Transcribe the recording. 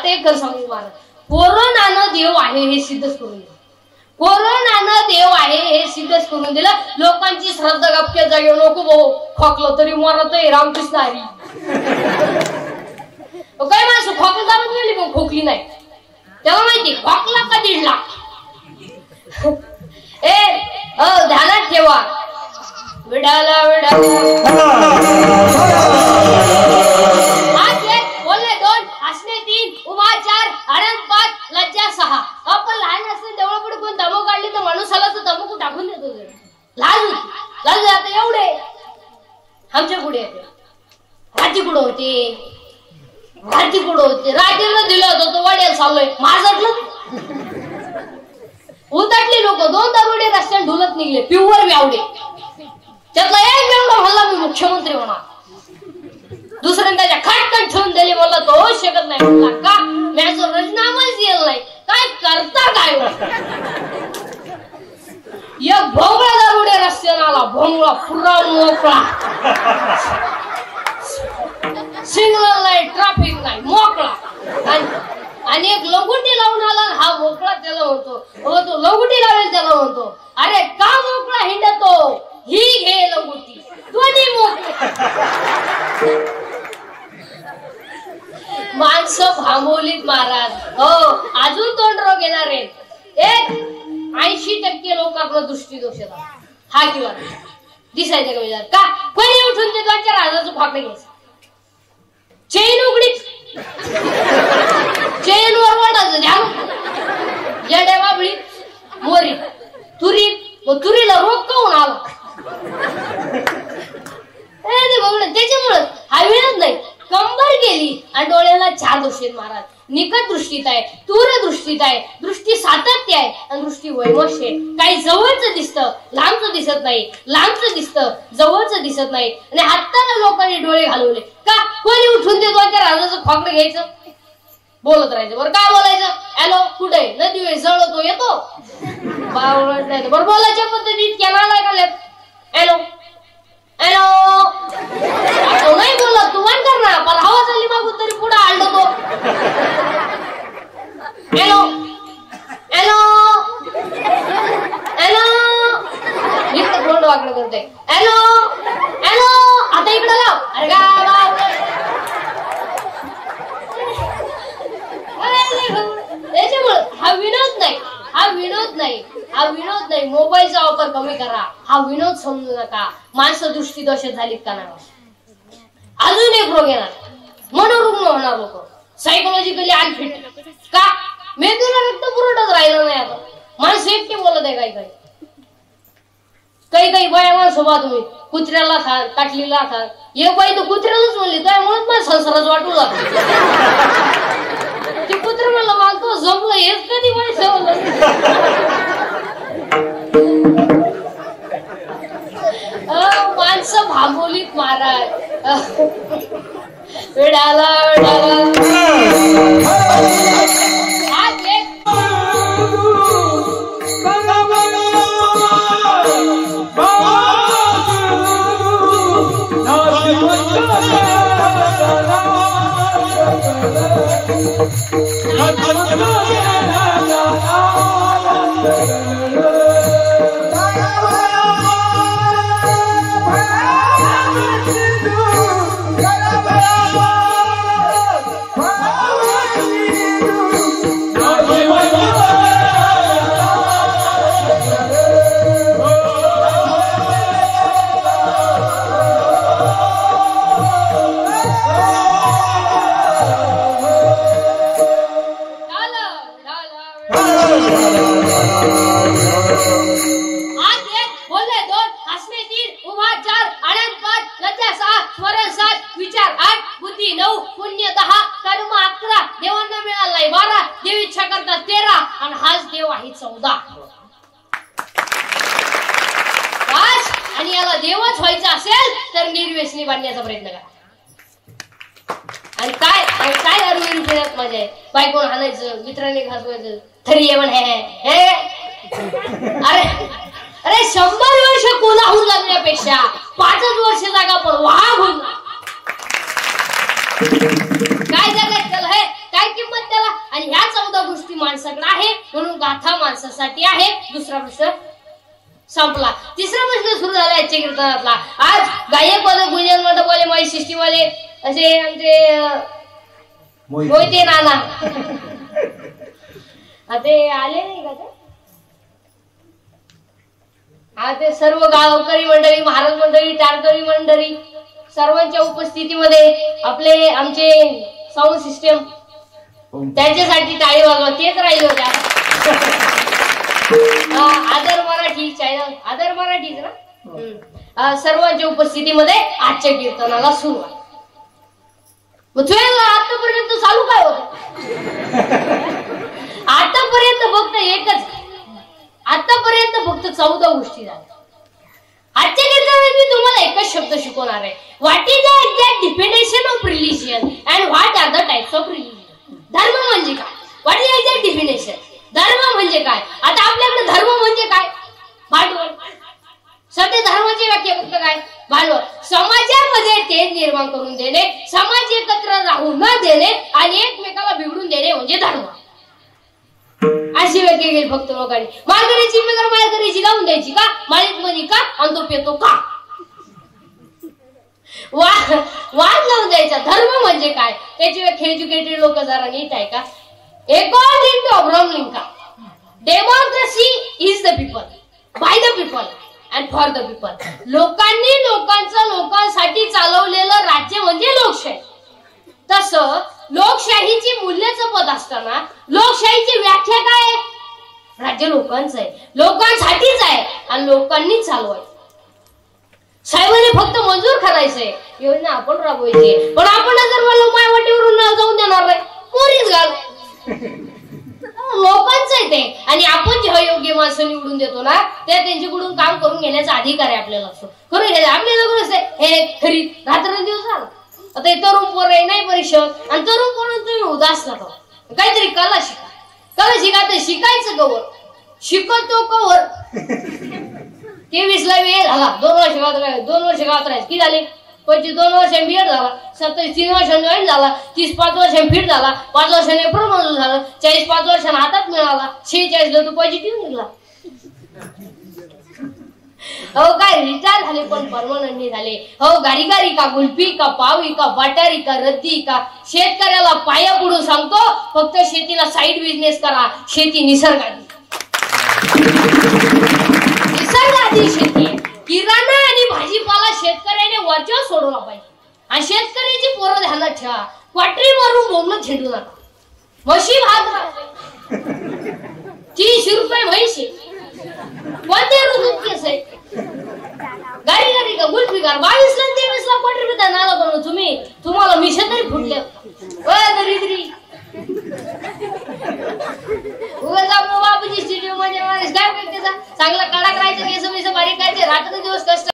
आता एक सांगू महाराज, कोरोनानं देव आहे हे सिद्धच करून दिलं. कोरोनानं देव आहे हे सिद्धच करून दिलं. लोकांची श्रद्धा गपक्या जागी नको भाऊ, खोकलं तरी मरत आहे रामकृष्ण हरी. काय माणसं खोकलं दाबत गेली पण खोकली नाही. त्याला माहिती खोकला का 1.5 लाख. ध्यानात ठेवा, विडाला बोलले 2, हसणे 3, उभा 4, आनंद 5, लज्जा 6. आपण लहान असताना तेवढं पुढे कोण तंबाखू काढली तर माणूस आला तर तंबाखू टाकून देतो. लाज होती आता एवढे आमच्या पुढे येते. राती कुठं होते रात्रीला दिलं होतं तो वड्याला चाललोय माझं उतटली लोक 2 दरोडे रस्त्याने ढुलत निघले प्युअर व्यावडे. त्यातला एक बेवडा म्हणला मी मुख्यमंत्री होणार. दुसऱ्याने त्याच्या खटकन ठेवून दिले, म्हणला तो होऊ शकत नाही. म्हणला का माझं राजीनामाच दिलं नाही. काय करता काय एक भोंगळा दरोडे रस्त्याने आला, भोंगळा पुरा मोकळा, सिग्नल नाही ट्रॅफिक नाही मोकळा. आणि एक लंगोटी लावून आला, हा मोकळा त्याला म्हणतो, तो लंगोटी लावेल त्याला म्हणतो अरे का मोकळा हिंडतो, ही घे लंगोटी दोन्ही मोकळे. माणसं भांबवलीत महाराज. हो अजून तोंड रोग येणार आहेत. 80% लोकांना दृष्टी दोष येतात. हा किंवा दिसायचं का विचार का कोणी उठून ते 2-4 हजाराचं फाकडे घ्यायचं. चेन उघडीच चेन वर वाटायचं ध्यान येड्या बाबळी मोरी तुरीला रोग काऊन आला त्याच्यामुळे हा वेळच नाही. कंबर गेली आणि डोळ्याला 4 दोष आहेत महाराज. निकट दृष्टीत आहे, दूर दृष्टीत आहे, दृष्टी सातत्य आहे आणि दृष्टी वैमोश आहे. काही जवळचं दिसतं लांबचं दिसत नाही, लांबचं दिसतं जवळचं दिसत नाही. आणि हाताला लोकांनी डोळे घालवले का कोणी उठून ते 2-4 हजाराचं फाकडं घ्यायचं बोलत राहायचं. बरं काय बोलायचं, हॅलो कुठे नदी जळतो येतो बरं बोलायच्या पद्धतीत केला का हॅलो हॅलो नाही बोलत तू वन कर ना पण हवा चालली मागून तरी पुढे आलतो तो हॅलो हॅलो हॅलो इकडे तोंड वाकडं करते हॅलो हॅलो आता इकडे लाव अरे त्याच्यामुळे हा विनोद नाही मोबाईलचा वापर कमी करा. हा विनोद समजू नका. माणसं दृष्टीदोषित झालीत का नाही. अजून एक रोग येणार मनोरुग्ण होणार लोक सायकोलॉजिकली अनफिट का मेंदूला रक्त पुरवठाच राहिला नाही. आता माणसं एकटे बोलत आहे काही बाया माणसं बा तुम्ही कुत्र्याला खा काटलीला खा एक बाई तर कुत्र्यालाच म्हणली त्यामुळेच मला संसाराच वाटू लागला. ते कुत्र मला मागतो जमलं हेच कधी माहिती माणसं भांबवलीत महाराज. वेडाला देवच व्हायचं असेल तर निर्व्यसनी बनण्याचा प्रयत्न करा. आणि काय अरुविंद मजा आहे बायकोन हाणायचं मित्रांनी घासवायचं तरी येवण हे अरे 100 वर्ष कोल्हाहून लागण्यापेक्षा 5च वर्ष जागा पण वाघ होऊन काय जगात त्याला हे काय किंमत त्याला आणि ह्या 14 गोष्टी माणसाकडे आहे म्हणून गाथा माणसासाठी आहे. दुसरा प्रश्न संपला. तिसरा प्रश्न सुरू झाला आजच्या कीर्तनातला. आज गायक वादक गुंजन मंडप वाले माई सिस्टीमवाले असे आमचे मोहिते नाना ते आले नाही का ते? ते सर्व गावकरी मंडळी, महाराज मंडळी, टारकरी मंडळी सर्वांच्या उपस्थितीमध्ये आपले आमचे साऊंड सिस्टम त्यांच्यासाठी टाळी वाजवा. तेच राहिले होते. आदर मराठी चॅनल, आदर मराठीच ना, सर्वांच्या उपस्थितीमध्ये आजच्या कीर्तनाला सुरुवात. आतापर्यंत चालू काय होत? आतापर्यंत फक्त एकच, आतापर्यंत फक्त 14 गोष्टी झाल्या. आजच्या कीर्तनात मी तुम्हाला एकच शब्द शिकवणार आहे. What is the exact definition of religion and what are the types of religion. धर्म म्हणजे काय? What is exact definition. धर्म म्हणजे काय? आता आपल्याकडे धर्म म्हणजे काय? भांडवल. सध्या धर्माची व्याख्या फक्त काय? भांडवल. समाजामध्ये तेज निर्माण करून देणे, समाज एकत्र राहू न देणे आणि एकमेकाला बिघडून देणे म्हणजे धर्म. अशी व्याख्या केली फक्त लोकांनी. माळकरीची बिगर माळकरीची लावून द्यायची का? माळीत मनी का? आणि तो पेतो का? वाद लावून द्यायचा. धर्म म्हणजे काय? त्याची व्याख्या एज्युकेटेड लोक जरा नीट आहे का? According to Abraham Lincoln, democracy is the people, by the people and for the people. लोकांनी लोकांचं लोकांसाठी चालवलेलं राज्य म्हणजे लोकशाही. तसं लोकशाहीची मूल्यचं पद असताना योगशाहीची व्याख्या काय? राज्य लोकांचं आहे, लोकांसाठीच आहे आणि लोकांनी चालवायचं. साहेबांनी फक्त मंजूर करायचंय, योजना आपण राबवायची. पण आपण जर मला मायवाटीवरून जाऊन देणार नाही, कोरीच घाल. लोकांचं आहे ते. आणि आपण जेव्हा योग्य माणसं निवडून देतो ना, त्या त्यांच्याकडून काम करून घेण्याचा अधिकार आहे आपल्याला. असतो करून घ्यायचं आपल्याला. कसं हे खरी रात्रंदिवस झाला. आता हे तरुण पोर नाही परिषद आणि तरुण पोरांना तुम्ही उदास नका. काहीतरी कला शिका. कला शिका. तर शिकायचं कवर, शिकवतो कवर. 23 ला वेळ झाला, 2 वर्ष गावात राहायचं. 2 वर्ष गावात राहायचं. किती झाले? 25 वर्षांनी बीएड झाला, 27 3 वर्षांनी जॉईन झाला, 30 5 वर्षांनी फिट झाला, 5 वर्षांनी एप्रिल मंजूर झालं, 40 5 वर्षांनी हातात मिळाला, 46 ला तो पॉझिटिव्ह निघला. हो काय रिटायर झाले पण परमनंट झाले. हो गारी का गुल्फी का पावी का बाटारी का रद्दी का. शेतकऱ्याला पाया पुढून सांगतो, फक्त शेतीला साईड बिझनेस करा. शेती निसर्गाची, निसर्गाची शेती. किराणा आणि भाजीपाला शेतकऱ्याने वरच्या सोडवला पाहिजे. आणि शेतकऱ्याची पोरं ध्यानात ठेवा, क्वाटरी मारून बोंबलं झेंडू नका. म्हशी भात 30 रुपये म्हैशी. कोणते ऋतूत केस आहे? गारी का गुल्फी का 22 ला 23 ला क्वाटरी पिता नाला बनव तुम्ही. तुम्हाला मिशन तरी फुटले दरिद्री.